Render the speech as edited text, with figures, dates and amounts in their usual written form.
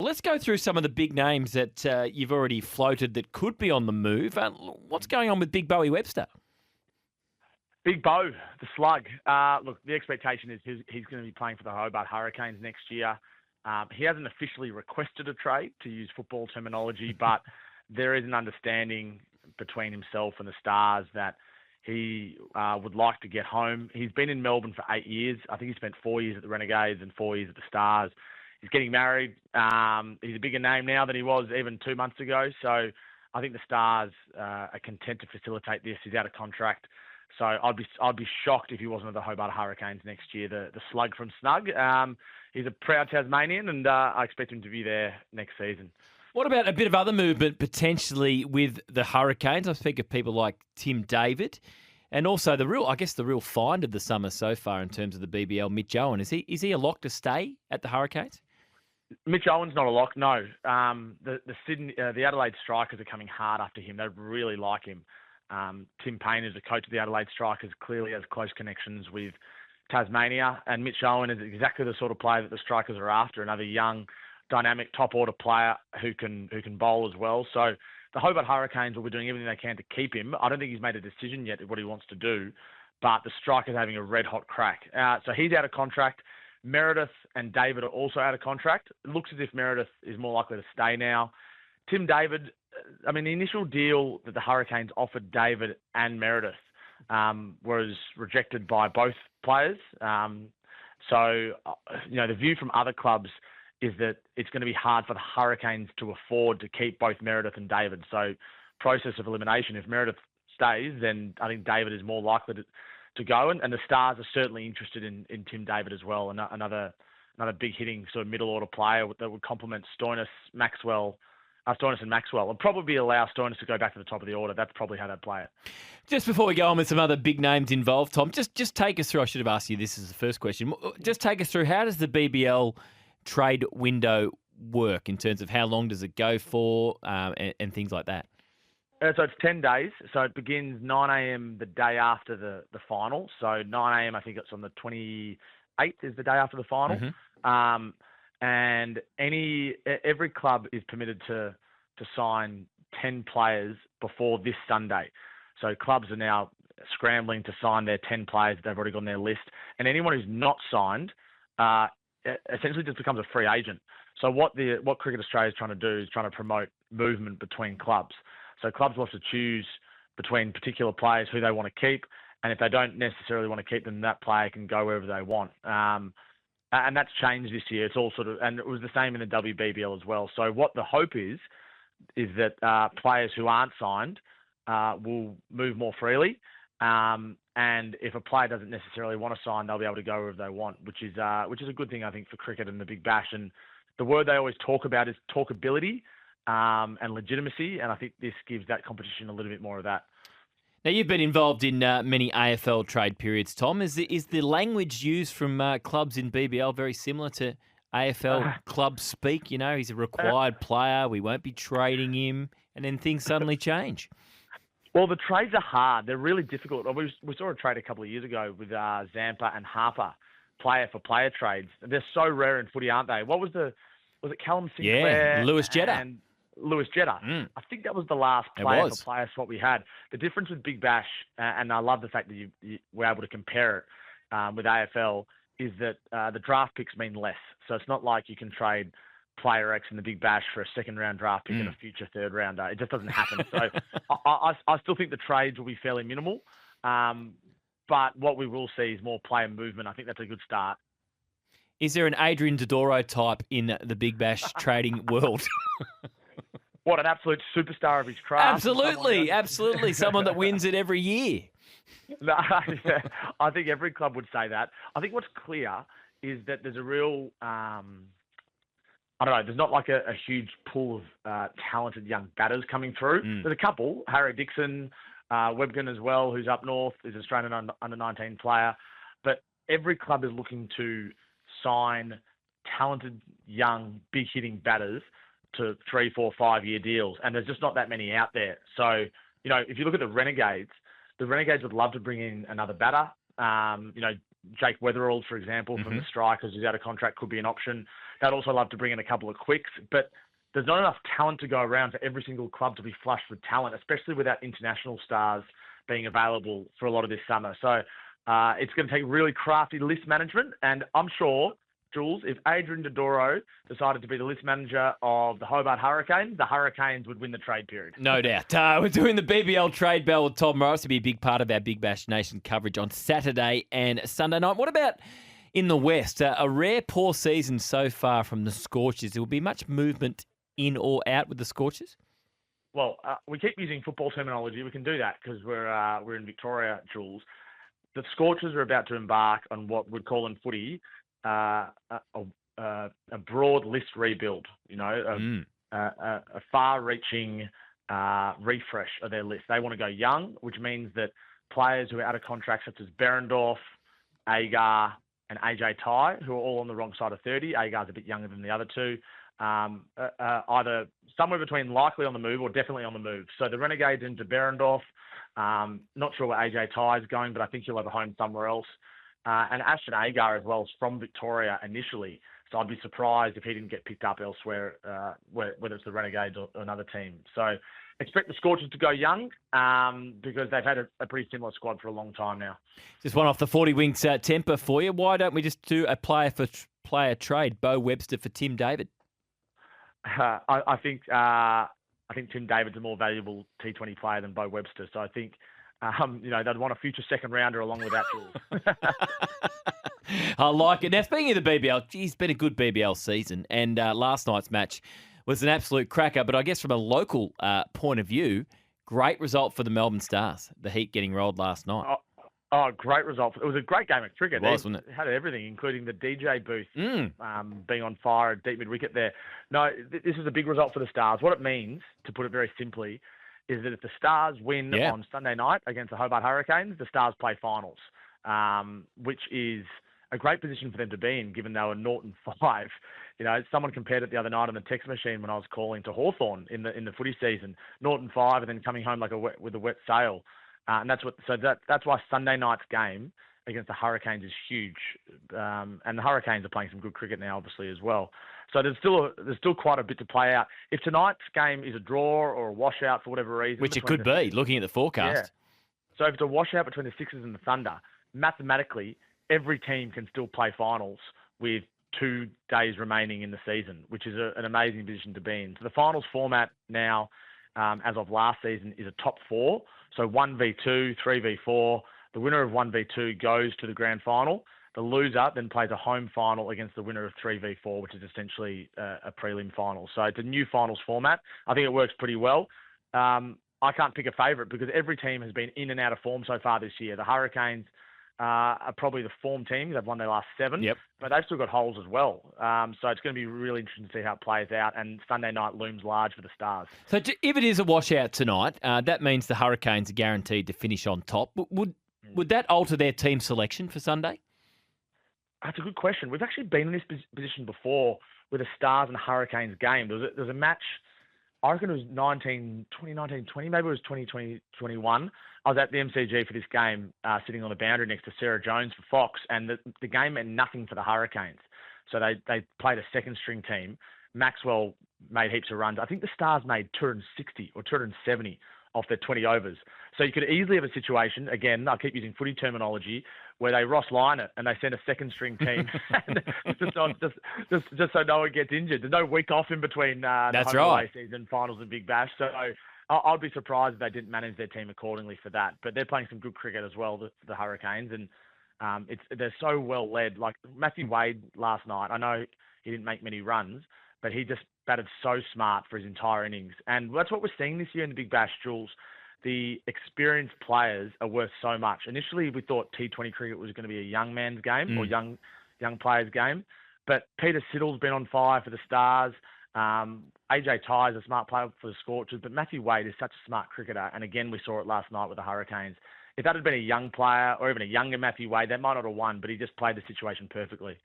let's go through some of the big names that you've already floated that could be on the move. What's going on with Big Bowie Webster? Big Bo, the slug. Look, the expectation is he's going to be playing for the Hobart Hurricanes next year. He hasn't officially requested a trade, to use football terminology, but there is an understanding between himself and the Stars that he would like to get home. He's been in Melbourne for 8 years. I think he spent 4 years at the Renegades and 4 years at the Stars. He's getting married. He's a bigger name now than he was even 2 months ago. So I think the Stars are content to facilitate this. He's out of contract. So I'd be shocked if he wasn't at the Hobart Hurricanes next year, the slug from Snug. He's a proud Tasmanian, and I expect him to be there next season. What about a bit of other movement potentially with the Hurricanes? I speak of people like Tim David, and also the real find of the summer so far in terms of the BBL, Mitch Owen. Is he a lock to stay at the Hurricanes? Mitch Owen's not a lock, no. The Adelaide Strikers are coming hard after him. They really like him. Tim Payne is the coach of the Adelaide Strikers, clearly has close connections with Tasmania, and Mitch Owen is exactly the sort of player that the Strikers are after, another young, dynamic, top-order player who can bowl as well. So the Hobart Hurricanes will be doing everything they can to keep him. I don't think he's made a decision yet what he wants to do, but the Strikers are having a red-hot crack. So he's out of contract. Meredith and David are also out of contract. It looks as if Meredith is more likely to stay now. Tim David, the initial deal that the Hurricanes offered David and Meredith was rejected by both players. The view from other clubs is that it's going to be hard for the Hurricanes to afford to keep both Meredith and David. So process of elimination, if Meredith stays, then I think David is more likely to go. And the Stars are certainly interested in Tim David as well, another big hitting sort of middle order player that would complement Stoinis and Maxwell, and probably allow Stoinis to go back to the top of the order. That's probably how they'd play it. Just before we go on with some other big names involved, Tom, just take us through. I should have asked you this as the first question. Just take us through, how does the BBL trade window work in terms of how long does it go for and things like that? So it's 10 days. So it begins 9 a.m. the day after the final. So 9 a.m. I think it's on the 28th is the day after the final. Mm-hmm. And every club is permitted to sign 10 players before this Sunday. So clubs are now scrambling to sign their 10 players that they've already got on their list. And anyone who's not signed essentially just becomes a free agent. So what Cricket Australia is trying to do is trying to promote movement between clubs. So clubs will have to choose between particular players who they want to keep. And if they don't necessarily want to keep them, that player can go wherever they want. And that's changed this year. It's all and it was the same in the WBBL as well. So what the hope is that players who aren't signed will move more freely. And if a player doesn't necessarily want to sign, they'll be able to go wherever they want, which is a good thing, I think, for cricket and the Big Bash. And the word they always talk about is talkability and legitimacy. And I think this gives that competition a little bit more of that. Now, you've been involved in many AFL trade periods, Tom. Is the language used from clubs in BBL very similar to AFL club speak? He's a required player. We won't be trading him. And then things suddenly change. Well, the trades are hard. They're really difficult. We saw a trade a couple of years ago with Zampa and Harper, player-for-player trades. They're so rare in footy, aren't they? Was it Callum Sinclair? Yeah, Lewis Jetta. And Lewis Jetta. I think that was the last player-for-player swap we had. The difference with Big Bash, and I love the fact that you were able to compare it with AFL, is that the draft picks mean less. So it's not like you can trade player X in the Big Bash for a second-round draft pick and a future third-rounder. It just doesn't happen. So I still think the trades will be fairly minimal. But what we will see is more player movement. I think that's a good start. Is there an Adrien Doro type in the Big Bash trading world? What, an absolute superstar of his craft? Absolutely. Someone that wins it every year. No, yeah, I think every club would say that. I think what's clear is that there's a real, there's not like a huge pool of talented young batters coming through. There's a couple, Harry Dixon, Webgen as well, who's up north, is an Australian under-19 player. But every club is looking to sign talented, young, big-hitting batters to 3, 4, 5-year deals. And there's just not that many out there. So, if you look at the Renegades would love to bring in another batter. Jake Weatherald, for example, from the Strikers, who's out of contract, could be an option. They'd also love to bring in a couple of quicks, but there's not enough talent to go around for every single club to be flushed with talent, especially without international stars being available for a lot of this summer. So it's going to take really crafty list management, and I'm sure, Jules, if Adrien Doro decided to be the list manager of the Hobart Hurricanes, the Hurricanes would win the trade period. No doubt. We're doing the BBL trade bell with Tom Morris to be a big part of our Big Bash Nation coverage on Saturday and Sunday night. What about in the West? A rare poor season so far from the Scorchers. There will be much movement in or out with the Scorchers? Well, we keep using football terminology. We can do that because we're in Victoria, Jules. The Scorchers are about to embark on what we'd call in footy a broad list rebuild, a far-reaching refresh of their list. They want to go young, which means that players who are out of contract, such as Berendorf, Agar, and AJ Ty, who are all on the wrong side of 30. Agar's a bit younger than the other two. Either somewhere between likely on the move or definitely on the move. So the Renegades into Berendorf. Not sure where AJ Ty is going, but I think he'll have a home somewhere else. And Ashton Agar as well is from Victoria initially. So I'd be surprised if he didn't get picked up elsewhere, whether it's the Renegades or another team. So expect the Scorchers to go young because they've had a pretty similar squad for a long time now. Just one off the 40 Winks temper for you. Why don't we just do a player-for-player trade? Bowie Webster for Tim David. I think Tim David's a more valuable T20 player than Bowie Webster. So I think they'd want a future second rounder along with that, Jules. I like it. Now, speaking of the BBL, it's been a good BBL season, and last night's match was an absolute cracker. But I guess from a local point of view, great result for the Melbourne Stars. The Heat getting rolled last night. Oh, great result. It was a great game of cricket. It was, wasn't it? It had everything, including the DJ booth being on fire, deep mid-wicket there. No, this is a big result for the Stars. What it means, to put it very simply, is that if the Stars win on Sunday night against the Hobart Hurricanes, the Stars play finals, which is a great position for them to be in, given they were 0-5. Someone compared it the other night on the text machine when I was calling to Hawthorn in the footy season, 0-5, and then coming home with a wet sail. And that's why Sunday night's game against the Hurricanes is huge. And the Hurricanes are playing some good cricket now, obviously, as well. So there's still quite a bit to play out. If tonight's game is a draw or a washout for whatever reason, which it could be, looking at the forecast. Yeah. So if it's a washout between the Sixers and the Thunder, mathematically, every team can still play finals with 2 days remaining in the season, which is an amazing position to be in. So the finals format now, as of last season, is a top 4. So 1v2, 3v4. The winner of 1v2 goes to the grand final. The loser then plays a home final against the winner of 3v4, which is essentially a prelim final. So it's a new finals format. I think it works pretty well. I can't pick a favourite because every team has been in and out of form so far this year. The Hurricanes are probably the form team. They've won their last 7, but they've still got holes as well. So it's going to be really interesting to see how it plays out, and Sunday night looms large for the Stars. So if it is a washout tonight, that means the Hurricanes are guaranteed to finish on top. Would that alter their team selection for Sunday? That's a good question. We've actually been in this position before with a Stars and Hurricanes game. There was a match, I reckon it was 2019-20, maybe it was 2020-21. I was at the MCG for this game, sitting on the boundary next to Sarah Jones for Fox, and the game meant nothing for the Hurricanes. So they played a second-string team. Maxwell made heaps of runs. I think the Stars made 260 or 270 off their 20 overs. So you could easily have a situation, again, I keep using footy terminology, where they Ross line it and they send a second-string team just so no one gets injured. There's no week off in between the home away season, finals and Big Bash. So I'd be surprised if they didn't manage their team accordingly for that. But they're playing some good cricket as well, the Hurricanes, and they're so well led. Like Matthew Wade last night, I know he didn't make many runs, but he just batted so smart for his entire innings. And that's what we're seeing this year in the Big Bash, Jules. The experienced players are worth so much. Initially, we thought T20 cricket was going to be a young man's game or young players' game. But Peter Siddle's been on fire for the Stars. AJ Ty is a smart player for the Scorchers. But Matthew Wade is such a smart cricketer. And again, we saw it last night with the Hurricanes. If that had been a young player or even a younger Matthew Wade, they might not have won, but he just played the situation perfectly.